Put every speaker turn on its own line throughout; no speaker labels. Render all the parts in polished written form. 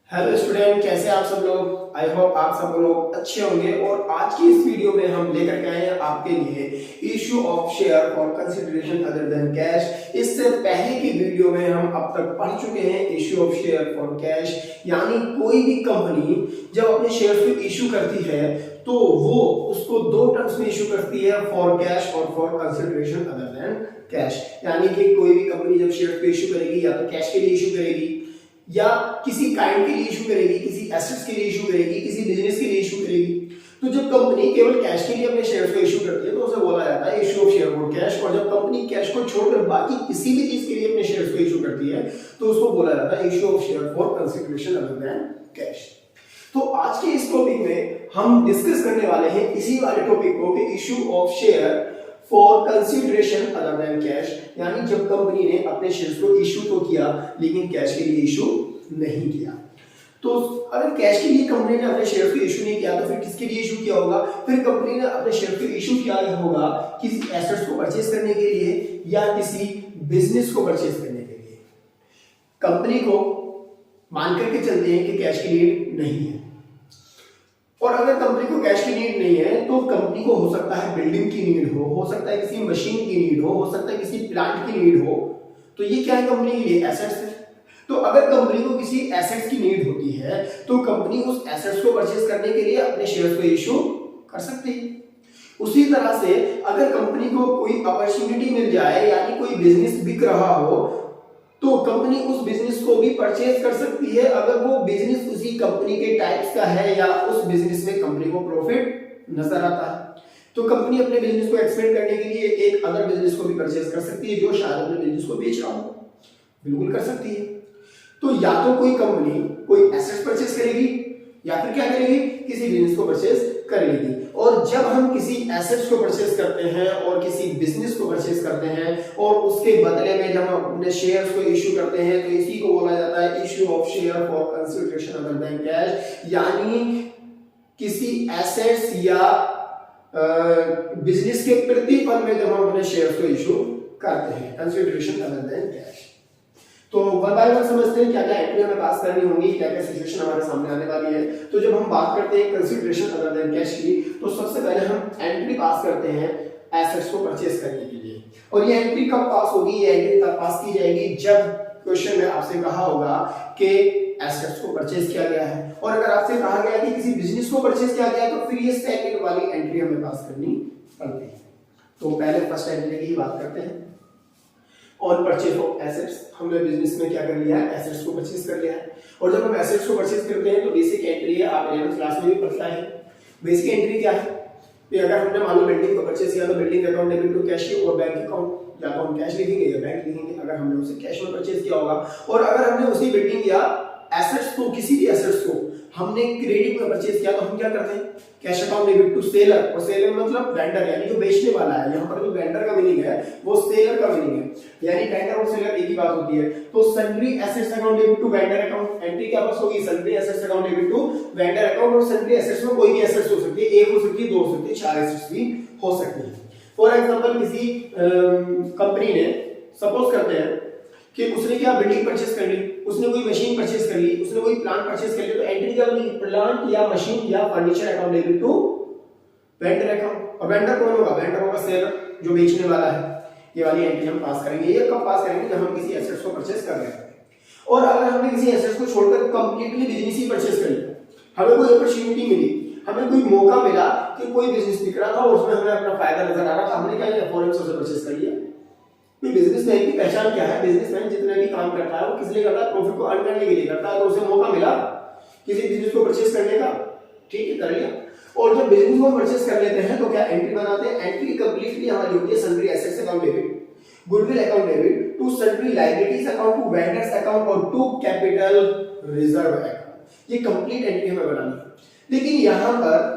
Hello student, कैसे आप सब लोग। आई होप आप सब लोग अच्छे होंगे। और आज की इस वीडियो में हम लेकर के आए हैं आपके लिए issue of share for consideration other than cash. इससे पहले की वीडियो में हम अब तक पढ़ चुके हैं issue of share for cash, यानी कोई भी कंपनी जब अपने शेयर को इशू करती है तो वो उसको दो टर्म्स में इशू करती है, फॉर कैश और for consideration other than cash. यानी कि कोई भी कंपनी जब शेयर को इशू करेगी या तो कैश के लिए इशू करेगी या किसी काइंड के लिए इशू करेगी, किसी एसेट्स के लिए इशू करेगी, किसी बिजनेस के लिए इशू करेगी। तो जब कंपनी केवल कैश के लिए अपने शेयर्स को इशू करती है तो उसे बोला जाता है issue of share for cash. और जब कंपनी कैश को छोड़कर बाकी किसी भी चीज के लिए अपने शेयर्स को इशू करती है तो उसको बोला जाता है issue of share for consideration other than cash. तो आज के इस टॉपिक में हम डिस्कस करने वाले हैं इसी वाले टॉपिक को कि issue of share for consideration other than cash, यानी जब कंपनी ने अपने शेयर्स को इशू तो किया लेकिन कैश के लिए इशू नहीं किया। तो अगर कैश के लिए कंपनी ने अपने शेयर्स को इशू नहीं किया तो फिर किसके लिए इशू किया होगा? फिर कंपनी ने अपने शेयर्स को इशू किया होगा किसी एसेट्स को परचेज करने के लिए या किसी बिजनेस को परचेज करने के लिए। कंपनी को मान करके चलते हैं कि कैश की नीड नहीं है, और अगर कंपनी को कैश की नीड नहीं है तो कंपनी को हो सकता है बिल्डिंग की नीड हो सकता है किसी मशीन की नीड हो सकता है किसी प्लांट की नीड हो। तो ये क्या है? कंपनी के लिए एसेट्स है। तो अगर कंपनी को किसी एसेट्स की नीड होती है तो कंपनी उस एसेट्स को परचेज करने के लिए अपने शेयर्स को इशू कर सकती है। उसी तरह से अगर कंपनी को कोई अपॉर्चुनिटी मिल जाए, यानी कोई बिजनेस बिक रहा हो, तो कंपनी उस बिजनेस को भी परचेज कर सकती है अगर वो बिजनेस उसी कंपनी के टाइप्स का है या उस बिजनेस में कंपनी को प्रॉफिट नजर आता है। तो कंपनी अपने बिजनेस को एक्सपेंड करने के लिए एक अदर बिजनेस को भी परचेज कर सकती है जो शायद अपने बिजनेस को बेच रहा हो, बिल्कुल कर सकती है। तो या तो कोई कंपनी कोई एसेट्स परचेज करेगी या फिर क्या करेगी? किसी बिजनेस को परचेज कर लेगी। और जब हम किसी एसेट्स को परचेज करते हैं और किसी बिजनेस को परचेज करते हैं और उसके बदले में जब हम अपने शेयर्स को इशू करते हैं तो इसी को बोला जाता है issue of share for consideration other than cash. यानी किसी एसेट्स या बिजनेस के प्रतिफल में जब हम अपने शेयर्स को इशू करते हैं, कंसिडरेशन अदर देन कैश। तो वन बाय वन समझते हैं क्या क्या एंट्री हमें पास करनी होंगी, क्या क्या सिचुएशन हमारे सामने आने वाली है। तो जब हम बात करते हैं कंसिडरेशन अदर देन कैश की, तो सबसे पहले हम एंट्री पास करते हैं एसेट्स को परचेज करने के लिए। और ये एंट्री कब पास होगी? ये एंट्री तब पास की जाएगी जब क्वेश्चन में आपसे कहा होगा कि एसेट्स को परचेज किया गया है, और अगर आपसे कहा गया कि किसी बिजनेस को परचेज किया गया है तो फिर ये सेकंड वाली एंट्री हमें पास करनी पड़ती है। तो पहले फर्स्ट एंट्री की बात करते हैं। ऑन परचेज ऑफ एसेट्स, हमने बिजनेस में क्या कर लिया है? एसेट्स को परचेज कर लिया है। और जब हम एसेट्स को परचेज करते हैं तो बेसिक एंट्री है, आप 11th क्लास में भी पढ़ा है। बेसिक एंट्री क्या है? तो अगर हमने मान लो बिल्डिंग को परचेज किया तो building account debit to cash और बैंक अकाउंट, या तो हम कैश लिखेंगे या बैंक लिखेंगे अगर हमने उसे कैश में परचेज किया होगा। और अगर हमने उसी बिल्डिंग या एसेट्स को, किसी भी एसेट्स को हमने क्रेडिट में परचेज किया तो हम क्या करते हैं? Cash account debit to seller, और सेलर मतलब वेंडर, यानी जो बेचने वाला है। यहाँ पर जो वेंडर का मीनिंग है वो सेलर का मीनिंग है, यानी वेंडर और सेलर एक ही बात होती है। तो sundry assets account debit to vendor account, entry क्या पास होगी? Sundry assets account debit to vendor account. और सन्ड्री एसेट्स में कोई भी एसेट्स हो सकती है, एक हो सकती है, दो हो सकती है, चार एसेट्स भी हो सकती है। फॉर एग्जांपल किसी कंपनी ने, सपोज करते हैं कि उसने क्या बिल्डिंग परचेज कर ली, उसने कोई मशीन परचेज कर ली, उसने कोई प्लांट परचेज कर लिया, तो एंट्री क्या बनेगी? प्लांट या मशीन या furniture account debit to vendor account. और वेंडर कौन होगा? वेंडर होगा सेलर, जो बेचने वाला है। ये वाली एंट्री हम पास करेंगे। ये कब पास करेंगे? जब हम किसी एसेट्स को परचेज कर रहे हैं। और अगर हमने किसी एसेट्स को छोड़कर कंप्लीटली बिजनेस ही परचेज कर लिया, हमें कोई अपॉर्चुनिटी मिली, हमें कोई मौका मिला कि कोई बिजनेस दिख रहा था और उसमें हमें अपना फायदा नजर आ रहा था, हमने क्या किया? फॉरेक्स से परचेज कर लिया। बिजनेसमैन की पहचान क्या है? बिजनेसमैन जितना भी काम करता है वो किस लिए करता है? प्रॉफिट को अर्न करने के लिए करता है। तो उसे मौका मिला किसी बिजनेस को परचेज करने का, ठीक है, कर लिया। और जब बिजनेस को परचेज कर लेते हैं तो क्या एंट्री बनाते हैं? एंट्री कंप्लीटली हमारी होती है sundry assets account debit, goodwill account debit to sundry liabilities account to vendors account और टू कैपिटल रिजर्व अकाउंट। ये कंप्लीट एंट्री हमें बनानी है। लेकिन यहां पर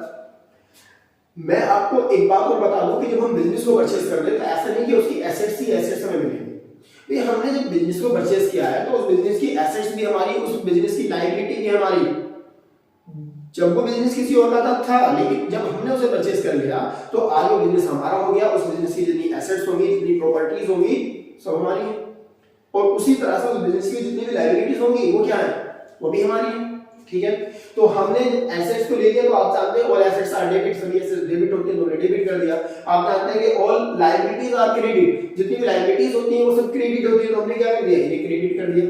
मैं आपको एक बात और बता दूं कि जब हम बिजनेस को परचेज करते हैं तो ऐसा नहीं कि उसकी एसेट्स ही एसेट्स हमें मिलेंगे। ये हमने जब बिजनेस को परचेज किया है तो उस बिजनेस की एसेट्स भी हमारी, उस बिजनेस की लायबिलिटी भी हमारी। जब वो बिजनेस किसी और का था, लेकिन जब हमने उसे परचेज कर लिया तो आज वो बिजनेस हमारा हो गया। उस बिजनेस की जितनी एसेट्स होंगी, जितनी प्रॉपर्टीज होंगी, सब हमारी है। और उसी तरह से उस बिजनेस की जितनी भी लायबिलिटीज होंगी वो क्या है? वो भी हमारी है, ठीक है। तो हमने एसेट्स को ले लिया, तो आप जानते हैं ऑल एसेट्स आर डेबिट, सभी एसेट्स डेबिट होते हैं, तो हमने डेबिट कर दिया। आप जानते हैं कि ऑल लायबिलिटीज आर क्रेडिट, जितनी भी लायबिलिटीज होती हैं वो सब क्रेडिट होती है, तो हमने क्या कर दिया, ये क्रेडिट कर दिया।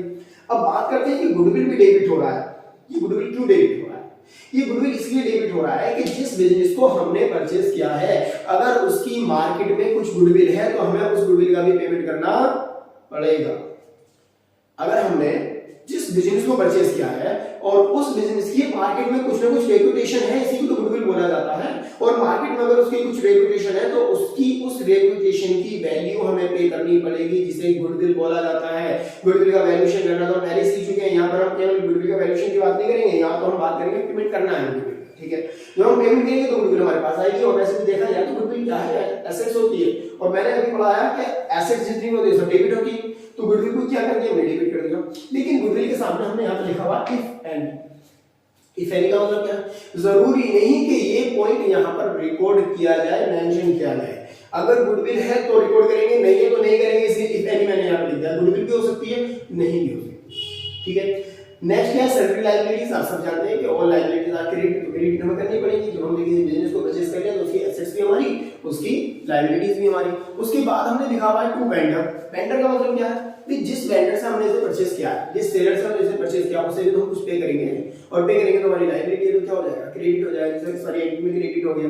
अब बात करते हैं कि गुडविल भी डेबिट हो रहा है। ये गुडविल क्यों डेबिट हो रहा है? ये गुडविल इसलिए डेबिट हो रहा है कि जिस बिजनेस को हमने परचेज किया है, अगर उसकी मार्केट में कुछ गुडविल है तो हमें उस गुडविल का भी पेमेंट करना पड़ेगा। अगर हमने जिस बिजनेस को परचेज किया है और उस बिजनेस की मार्केट में कुछ ना कुछ रेपुटेशन है, इसी को तो गुडविल बोला जाता है, और मार्केट में अगर उसकी कुछ रेपुटेशन है तो उसकी उस रेपुटेशन की वैल्यू हमें पे करनी पड़ेगी, जिसे गुडविल बोला जाता है। गुडविल का वैल्यूएशन करना तो पहले सीख चुके हैं, यहाँ पर हम केवल गुडविल का वैल्यूएशन की बात नहीं करेंगे, यहाँ तो हम बात करेंगे पेमेंट करना है गुडविल, ठीक है। जब हम पेमेंट करेंगे तो गुडविल हमारे पास आएगी, और वैसे भी देखा जाए तो गुडविल क्या है, एसेट्स होती है, और मैंने अभी पढ़ाया कि एसेट्स जितनी होती है सब डेबिट होती है, तो गुडविल को क्या कर दिया, हमने डेबिट कर दिया। लेकिन गुडविल के सामने हमने यहाँ पे लिखा हुआ इफ एंड, इफ एंड का मतलब क्या है, जरूरी नहीं कि ये पॉइंट यहाँ पर रिकॉर्ड किया जाए, मेंशन किया जाए। अगर गुडविल है तो रिकॉर्ड करेंगे, नहीं है तो नहीं करेंगे, इसलिए इफ एंड मैंने यहाँ पे लिख दिया। गुडविल भी हो सकती है, नहीं भी हो सकती, ठीक है। नेक्स्ट क्या है, सैलरी लायबिलिटीज। आप सब जानते हैं कि ऑल लायबिलिटीज आर क्रेडिट, तो क्रेडिट हमें करनी पड़ेगी। जब हमने किसी बिजनेस को परचेज कर लिया तो उसकी एसेट्स भी हमारी, उसकी लायबिलिटीज भी हमारी। उसके बाद हमने लिखा हुआ है टू वेंडर। वेंडर का मतलब क्या है कि जिस वेंडर से हमने इसे परचेज किया है, जिस सेलर से हमने इसे परचेज किया, उससे भी तो हम कुछ पे करेंगे, और पे करेंगे तो हमारी लायबिलिटी है, तो क्या हो जाएगा, क्रेडिट हो जाएगा, जैसे सारी एंट्री में क्रेडिट हो गया।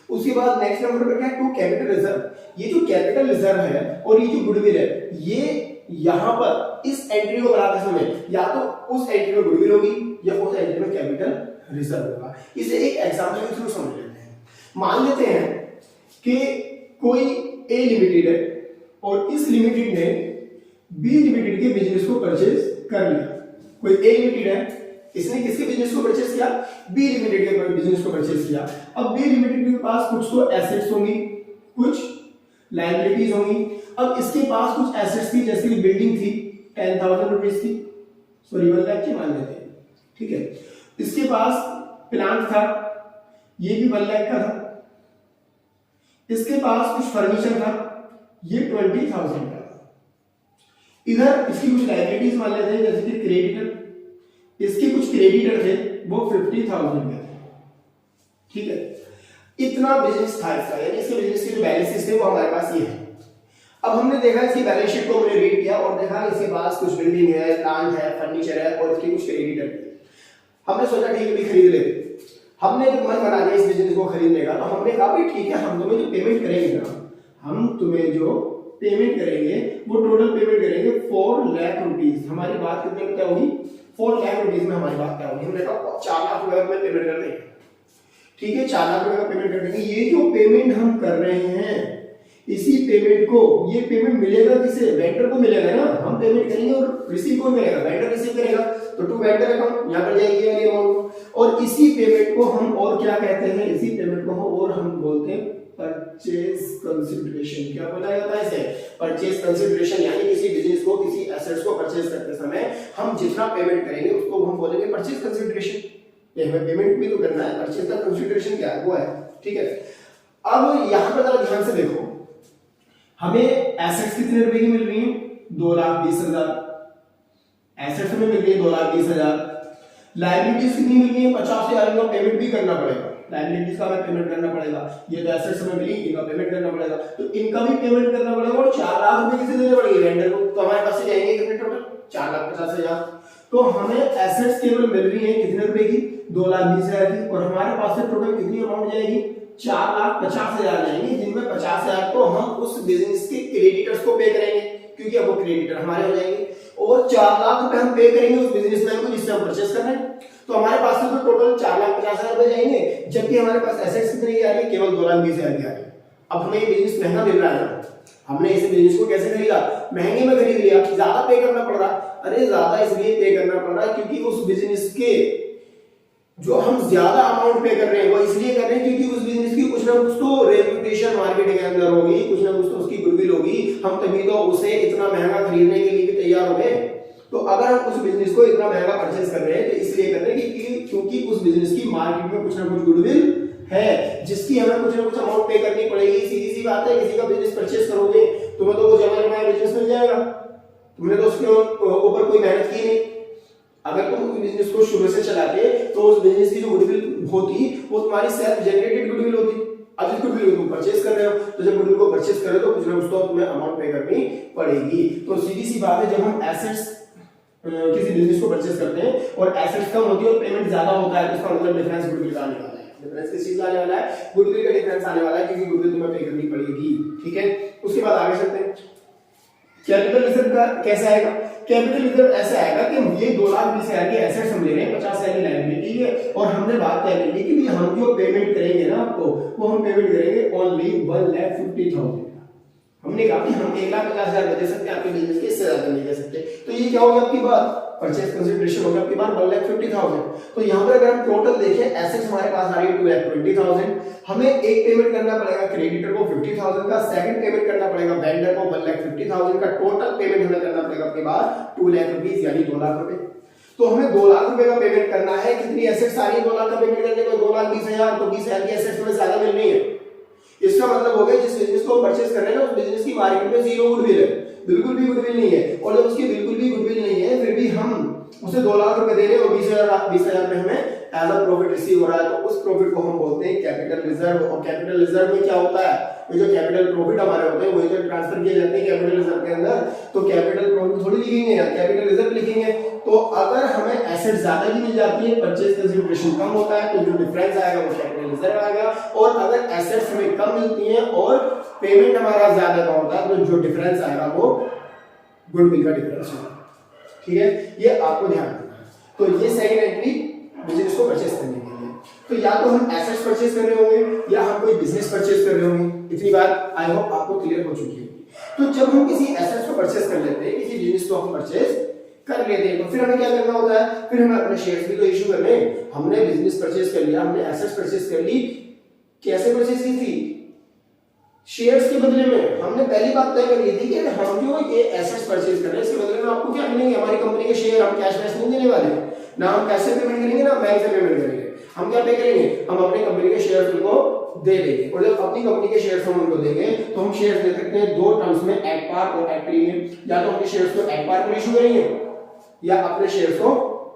उसके बाद नेक्स्ट नंबर पर क्या है, टू कैपिटल रिजर्व। ये जो कैपिटल रिजर्व है और ये जो गुडविल है, ये यहाँ पर इस एंट्री को बनाते समय या तो उस एंट्री में गुडविल होगी या उस एंट्री में कैपिटल रिजर्व होगा। इसे एक एग्जांपल के थ्रू समझ लेते हैं। मान लेते हैं कि कोई ए लिमिटेड है और इस लिमिटेड ने बी लिमिटेड के बिजनेस को परचेज कर लिया। कोई ए लिमिटेड है, इसने किसके बिजनेस को परचेज किया, बी लिमिटेड के बिजनेस को परचेज किया। अब बी लिमिटेड के पास कुछ तो एसेट्स होंगी, कुछ लायबिलिटीज होंगी। अब इसके पास कुछ एसेट्स थी, जैसे कि बिल्डिंग थी 10,000 रुपीज की, सॉरी 1 लाख की मान लेते हैं, ठीक है। इसके पास प्लांट था, ये भी 1 लाख का था। इसके पास कुछ फर्नीचर था, ये 20,000 का था। इधर इसकी कुछ लायबिलिटीज मान लेते हैं, जैसे कि क्रेडिटर, इसके कुछ क्रेडिटर थे, वो 50,000 के थे, ठीक है। इतना बिजनेस था इसका, यानी इसके बिजनेस के जो बैलेंस शीट थे वो हमारे पास ये है। अब हमने देखा इसकी बैलेंस शीट को हमने रीड किया और देखा इसके पास कुछ बिल्डिंग है, प्लांट है, फर्नीचर है और इसके कुछ क्रेडिटर है। हमने सोचा ठीक है भी खरीद लेते। हमने जब मन बना लिया इस बिजनेस को खरीदने का, तो हमने कहा भाई ठीक है, हम तुम्हें जो पेमेंट करेंगे ना, हम तुम्हें जो पेमेंट करेंगे वो टोटल पेमेंट करेंगे 4 लाख रुपीस। हमारी बात कितने में क्या होगी, 4 लाख रुपीस में हमारी बात क्या होगी। हमने कहा 4 लाख रुपए में पेमेंट कर देंगे, ठीक है, 4 लाख रुपए का पेमेंट कर देंगे। ये जो पेमेंट हम कर रहे हैं, इसी पेमेंट को, ये पेमेंट मिलेगा किसे, वेंडर को मिलेगा ना। हम पेमेंट करेंगे और रिसीव कौन करेगा, वेंडर रिसीव करेगा। तो टू वेंडर अकाउंट यहाँ पर जाएगी वाली अमाउंट, और इसी पेमेंट को हम और क्या कहते हैं, इसी पेमेंट को हम और हम बोलते हैं परचेज कंसिडरेशन। क्या बोला जाता है इसे, परचेज कंसिडरेशन। यानी किसी बिजनेस को, किसी एसेट्स को परचेज करते समय हम जितना पेमेंट करेंगे उसको हम बोलेंगे परचेज कंसिडरेशन। हमें पेमेंट भी तो करना है, परचेज का कंसिडरेशन क्या है वो है, ठीक है। अब यहाँ पर जरा ध्यान से देखो, हमें एसेट्स कितने रुपए की मिल रही है, 2,20,000 एसेट्स हमें मिल रही है 2,20,000। लायबिलिटीज कितनी मिल रही है, 50,000 का पेमेंट भी करना पड़ेगा, लायबिलिटीज का हमें पेमेंट करना पड़ेगा। ये तो एसेट्स हमें मिली, इनका पेमेंट करना पड़ेगा, तो इनका भी पेमेंट करना पड़ेगा। और 4 लाख रुपए किसे देने पड़ेंगे, वेंडर को। तो हमारे पास से जाएंगे कितने टोटल, 4,50,000। तो हमें एसेट्स केवल मिल रही है कितने रुपए की, 2,20,000 की, और हमारे पास से टोटल कितनी अमाउंट जाएगी, 4,50,000 जाएंगे, जिनमें 50,000 तो हम उस बिजनेस के क्रेडिटर्स को पे करेंगे, क्योंकि अब वो क्रेडिटर हमारे हो जाएंगे, और 4 लाख रुपए हम पे करेंगे उस बिजनेसमैन को जिससे हम परचेस कर रहे हैं। तो हमारे पास से तो टोटल 4,50,000 रुपए जाएंगे, जबकि हमारे पास एसेट्स कितने की आ रही है, केवल 2,20,000 की आ रही है। अब हमें ये बिजनेस महंगा मिल रहा है ना, हमने इस बिजनेस को कैसे खरीदा, महंगे में खरीद लिया, ज्यादा पे करना पड़ रहा। अरे ज्यादा इसलिए पे करना पड़ रहा है क्योंकि उस बिजनेस के जो हम ज्यादा अमाउंट पे कर रहे हैं वो इसलिए कर रहे हैं क्योंकि उस बिजनेस की कुछ ना कुछ तो रेपुटेशन मार्केट के अंदर होगी, कुछ ना कुछ तो उसकी गुडविल होगी, हम तभी तो उसे इतना महंगा खरीदने के लिए भी तैयार हो गए। तो अगर हम उस बिजनेस को इतना महंगा परचेज कर रहे हैं तो इसलिए कर रहे हैं क्योंकि उस बिजनेस की मार्केट में कुछ ना कुछ गुडविल है, जिसकी हमें कुछ ना कुछ अमाउंट पे करनी पड़ेगी। सीधी सी बात है, किसी का बिजनेस परचेज करोगे तुम्हें तो वो जमा जमाया बिजनेस मिल जाएगा, तुमने तो उसके ऊपर कोई मेहनत की नहीं। अगर तुम उस बिजनेस को शुरू से चलाते तो उस बिजनेस की जो गुडविल होती वो तुम्हारी सेल्फ जनरेटेड गुडविल होती। अब इस गुडविल को तुम परचेज कर रहे हो, तो जब गुडविल को परचेज कर रहे हो तो कुछ ना कुछ तो तुम्हें अमाउंट पे करनी पड़ेगी। तो सीधी सी बात है, जब हम एसेट्स किसी बिजनेस को परचेज करते हैं और एसेट्स कम होती है और पेमेंट ज्यादा होता है, तो इसका मतलब डिफरेंस गुडविल का आने वाला है। डिफरेंस किस चीज का आने वाला है? गुडविल का डिफरेंस आने वाला है, क्योंकि गुडविल तुम्हें पे करनी पड़ेगी। ठीक है, उसके बाद आगे चलते हैं। कैपिटल रिजर्व का कैसे आएगा? कैपिटल रिजर्व ऐसे आएगा कि ये 2 लाख 20,000 की एसेट्स हम ले रहे हैं, 50,000 की लायबिलिटी है, और हमने बात तय कर ली कि भी हम जो पेमेंट करेंगे ना आपको, वो हम पेमेंट करेंगे ओनली 1,50,000। हमने कहा कि हम 1,50,000 दे सकते हैं आपके बिजनेस के, इससे ज्यादा नहीं दे सकते। तो ये क्या होगा आपकी बात? परचेज कंसीडरेशन होगा आपकी बात 1,50,000। तो यहाँ पर अगर हम टोटल देखें, एसेट्स हमारे पास आ रही है 2,20,000। हमें एक पेमेंट करना पड़ेगा क्रेडिटर को 50,000 का, सेकंड पेमेंट करना पड़ेगा वेंडर को 1,50,000 का, टोटल पेमेंट हमें करना पड़ेगा आपके पास 2 लाख रुपीस, यानी 2 लाख रुपए। तो हमें 2 लाख रुपए का पेमेंट करना है। कितनी एसेट्स आ रही है 2 लाख का पेमेंट करने को? 2,20,000। तो 20,000 की एसेट्स हमें ज्यादा मिल रही है। इसका मतलब हो गया जिस बिजनेस को हम परचेज कर रहे हैं ना, उस बिजनेस की मार्केट में जीरो गुडविल है, बिल्कुल भी गुडविल नहीं है। और जब उसकी बिल्कुल भी गुडविल नहीं है, फिर भी हम उसे 2 लाख रुपए दे रहे हैं और 20,000 में हमें एज अ प्रॉफिट रिसीव हो रहा है, तो उस प्रॉफिट को हम बोलते हैं कैपिटल रिजर्व। और कैपिटल रिजर्व में क्या होता है? ये जो कैपिटल प्रॉफिट हमारे होते हैं वही तो ट्रांसफर किए जाते हैं कैपिटल रिजर्व के अंदर। तो कैपिटल प्रॉफिट थोड़ी लिखेंगे यार, कैपिटल रिजर्व लिखेंगे। तो अगर हमें एसेट ज्यादा की मिल जाती है, परचेज कंसीडरेशन कम होता है, तो जो डिफरेंस आएगा वो कैपिटल रिजर्व आएगा। और अगर एसेट्स हमें कम मिलती हैं और पेमेंट हमारा ज्यादा का होता है, तो जो डिफरेंस आएगा वो गुडविल का डिफरेंस होगा। ठीक है, ये आपको ध्यान रखना है। तो ये सेकंड एंट्री बिजनेस को परचेज करने के लिए। तो या तो हम एसेट्स परचेज कर रहे होंगे या हम कोई बिजनेस परचेज कर रहे होंगे। इतनी बात आई होप आपको क्लियर हो चुकी होगी। तो जब हम किसी एसेट्स को परचेज कर लेते हैं, किसी बिजनेस को हम परचेज कर लेते हैं, तो फिर हमें क्या करना होता है? फिर हमें अपने शेयर्स भी तो इशू करने हैं। हमने बिजनेस परचेज कर लिया, हमने एसेट्स परचेज कर ली। कैसे परचेज की थी? शेयर्स के बदले में। हमने पहली बात तय कर ली थी कि हम जो ये एसेट्स परचेज कर रहे हैं, इसके बदले में आपको क्या मिलेंगे? हमारी कंपनी के शेयर। हम कैश वैश नहीं देने वाले, ना हम कैश से पेमेंट करेंगे ना बैंक से पेमेंट करेंगे। हम क्या पे करेंगे? हम अपनी कंपनी के शेयर्स उनको दे देंगे। और जब अपनी कंपनी के शेयर्स हम उनको देंगे तो हम शेयर्स दे सकते हैं 2 टर्म्स में, एट पार और एट प्रीमियम। या तो अपने शेयर्स को एट पार पर इशू करेंगे या अपने शेयर्स को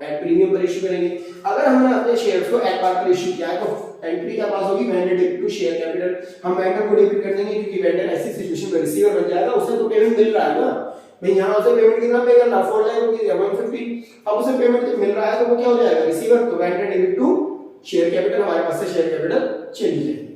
एट प्रीमियम पर इशू करेंगे। अगर हमने अपने शेयर्स को एट पार पर इशू किया है तो एंट्री क्या पास होगी? Vendor debit to share capital. हम वेंडर को डेबिट कर देंगे, क्योंकि वेंडर ऐसी सिचुएशन में रिसीवर बन जाएगा, उसे तो पेमेंट मिल रहा है ना भाई। यहां से पेमेंट कितना पे करना? 4 लाख रुपीस या 150। अब उसे पेमेंट मिल रहा है तो वो क्या हो जाएगा? रिसीवर। तो vendor debit to share capital, हमारे पास से शेयर कैपिटल चली जाएगी।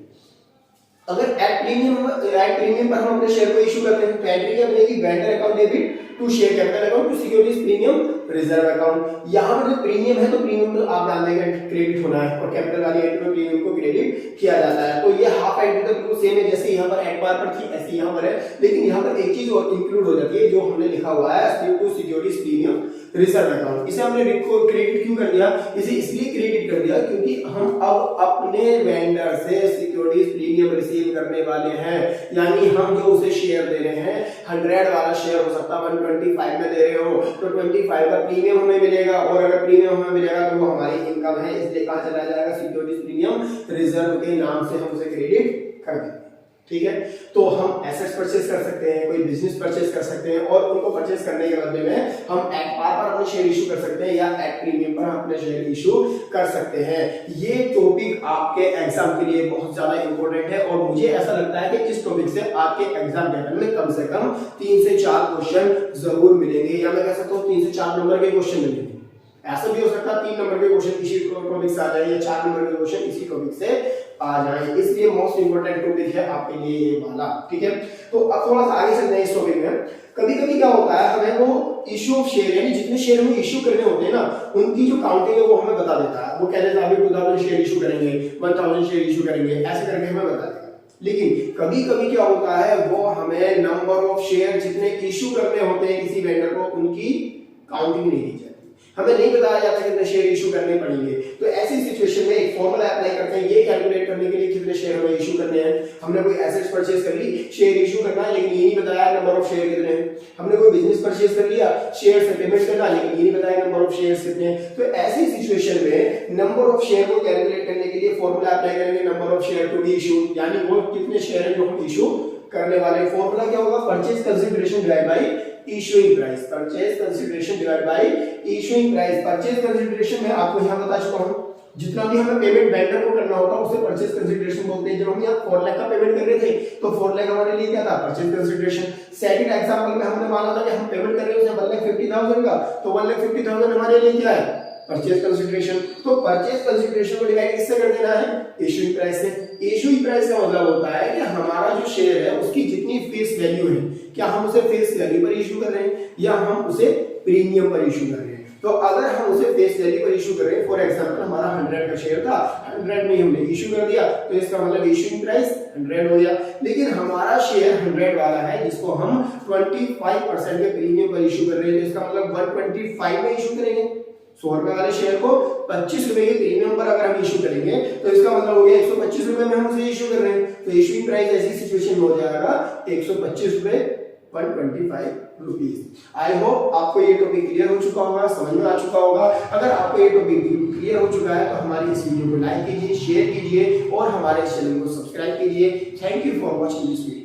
अगर एट प्रीमियम पर हम अपने शेयर को इशू करते हैं तो एंट्री क्या बनेगी? Vendor account debit to share capital account to securities premium reserve account. यहां पर जो प्रीमियम है तो प्रीमियम तो आप जान देंगे क्रेडिट होना है, और कैपिटल वाली एंट्री में प्रीमियम को क्रेडिट किया जाता है। तो ये हाफ एंट्री तो बिल्कुल सेम है, जैसे यहां पर एट बार पर थी ऐसे यहां पर है, लेकिन यहां पर एक चीज और इंक्लूड हो जाती है जो हमने लिखा हुआ है to securities premium reserve account. इसे हमने क्रेडिट क्यों कर दिया? इसे इसलिए क्रेडिट कर दिया क्योंकि हम अब अपने वेंडर से सिक्योरिटीज प्रीमियम रिसीव करने वाले हैं। यानी हम जो उसे शेयर दे रहे हैं, 100 वाला शेयर हो सकता है 125 में दे रहे हो, तो 25 का प्रीमियम हमें मिलेगा, और अगर प्रीमियम हमें मिलेगा तो वो हमारी इनकम है, इसलिए कहां चला जाएगा? सिक्योरिटीज प्रीमियम रिजर्व के नाम से हम उसे क्रेडिट कर देंगे। ठीक है, तो हम एसेट्स परचेज कर सकते हैं, कोई बिजनेस परचेज कर सकते हैं, और उनको परचेज करने के बदले में हम एट पार पर अपने शेयर इशू कर सकते हैं या एट प्रीमियम पर अपने शेयर इशू कर सकते हैं। ये टॉपिक आपके एग्जाम के लिए बहुत ज्यादा इंपॉर्टेंट है, और मुझे ऐसा लगता है कि इस टॉपिक से आपके एग्जाम पैटर्न में कम से कम 3 से 4 क्वेश्चन जरूर मिलेंगे, या मैं कह सकता हूँ 3 से 4 नंबर के क्वेश्चन मिलेंगे। ऐसा भी हो सकता है 3 नंबर के क्वेश्चन इसी टॉपिक से आ जाए, या 4 नंबर के क्वेश्चन इसी टॉपिक से आ जाए। इसलिए मोस्ट इंपोर्टेंट टॉपिक है आपके लिए ये वाला। ठीक है, तो अब थोड़ा सा आगे चलते हैं इस टॉपिक में। कभी-कभी क्या होता है, हमें वो इशू ऑफ शेयर, यानी जितने शेयर हमें इशू करने होते हैं ना, उनकी जो काउंटिंग है वो हमें बता देता है। वो कह देता है अभी 2000 शेयर इशू करेंगे, 1000 शेयर इशू करेंगे, ऐसे करके हमें बता देगा। लेकिन कभी-कभी क्या होता है, वो हमें नंबर ऑफ शेयर जितने इशू करने होते हैं किसी वेंडर को, उनकी काउंटिंग नहीं दी जाती, हमें नहीं बताया जाता कितने शेयर इशू करने पड़ेंगे। तो ऐसी सिचुएशन में एक फॉर्मूला अप्लाई करते हैं, ये कैलकुलेट करने के लिए कितने शेयर हमें इशू करने हैं। हमने कोई एसेट्स परचेज कर ली, शेयर इशू करना है, लेकिन ये नहीं बताया नंबर ऑफ शेयर कितने हैं। हमने कोई बिजनेस परचेज कर लिया, शेयर से पेमेंट करना, लेकिन ये नहीं बताया नंबर ऑफ शेयर्स कितने हैं। तो ऐसी सिचुएशन में नंबर ऑफ शेयर को कैलकुलेट करने के लिए फॉर्मूला अप्लाई करेंगे, number of share to be issued, यानी वो कितने शेयर है जो हम इशू करने वाले। फॉर्मूला क्या होगा? Purchase consideration divide by issuing price, purchase consideration divide by issuing price. Purchase consideration में आपको यहाँ बता चुका हूँ, जितना भी हमें पेमेंट वेंडर को करना होता है उसे परचेज कंसीडरेशन बोलते हैं। जब हम यहाँ 4 लाख का पेमेंट कर रहे थे तो 4 लाख हमारे लिए क्या था, परचेज कंसीडरेशन। सेकंड एग्जांपल में हमने माना था कि हम पेमेंट कर रहे हैं उसे 1,50,000 का, तो 1,50,000 हमारे लिए क्या है, परचेज कंसीडरेशन। तो परचेज कंसीडरेशन को डिवाइड किससे कर देना है, इशूइंग प्राइस से। इशूइंग प्राइस का मतलब होता है कि हमारा जो शेयर है उसकी जितनी फेस वैल्यू है, क्या हम उसे फेस वैल्यू पर इशू कर रहे हैं या हम उसे प्रीमियम पर इशू कर रहे हैं। तो अगर हम उसे फेस वैल्यू पर इशू कर रहे हैं, फॉर एग्जांपल हमारा 100 का शेयर था, 100 में हमने इशू कर दिया, तो इसका मतलब इशूइंग प्राइस 100 हो गया। लेकिन हमारा शेयर 100 वाला है जिसको हम 25% के प्रीमियम पर इशू कर रहे हैं, तो इसका मतलब 125 में इशू करेंगे। 100 रुपए वाले शेयर को 25 रुपए के प्रीमियम पर अगर हम इशू करेंगे तो इसका मतलब हो गया 125 रुपए में हम उसे इशू कर रहे हैं, तो इशूइंग प्राइस ऐसी सिचुएशन में हो जाएगा 125 रुपए 125 रुपीस। आई होप आपको ये टॉपिक क्लियर हो चुका होगा, समझ में आ चुका होगा। अगर आपको ये टॉपिक क्लियर हो चुका है तो हमारी इस वीडियो को लाइक कीजिए, शेयर कीजिए और हमारे चैनल को सब्सक्राइब कीजिए। Thank you for watching this video.